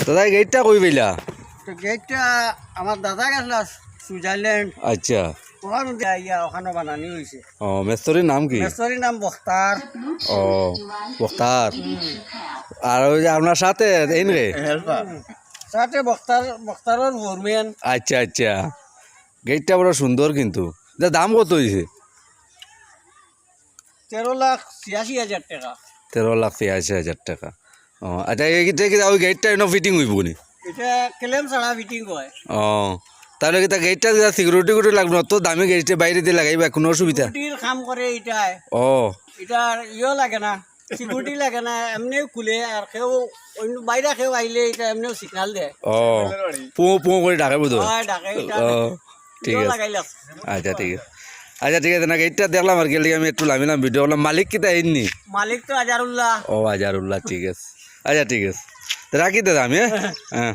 দাদা গেটটা কই পেলা? তো গেটটা আমার দাদা গেছিল সুইজারল্যান্ড, আচ্ছা। ওখানে ওখানে বানানি হয়েছে। ও মেস্তরির নাম কি? মেস্তরির নাম বখতার। ও বখতার। আর ওই যে আপনার সাথে এই রে? সাথে বখতারের ফোরম্যান। আচ্ছা আচ্ছা, গেটটা বড় সুন্দর কিন্তু। দাম কত হয়েছে? 13,86,000 টাকা। 13,86,000 টাকা। ও আচ্ছা, এইটা কি ওই গেটটা এনে ফিটিং হইব নি? এটা ক্লেম ছাড়া ফিটিং হয়। ও তাহলে কি তা গেটটা সিকিউরিটি করে লাগবে? তো দামি গেটটা বাইরে দিয়ে লাগাইবা, কোনো অসুবিধা? সিকিউরিটির কাম করে এটাই। ও এটার লাগে না, সিকিউরিটি লাগে না, এমনিও খুলে। আর কেউ অন্য বাইরে কেউ আইলে এটা এমনিও সিগনাল দেয়। ও পো করে ডাকে বুঝো? হয় ডাকে এটা। ও ঠিক আছে। লাগাইলে আচ্ছা ঠিক আছে। আচ্ছা ঠিক আছে, না গেটটা দেখলাম আর গেলে আমি একটু লামিলাম ভিডিও করলাম। মালিক কিতা এননি? মালিক তো আজারুল্লাহ। ও আজারুল্লাহ, ঠিক আছে। আচ্ছা ঠিক আছে, রাখি দাদা আমি। হ্যাঁ।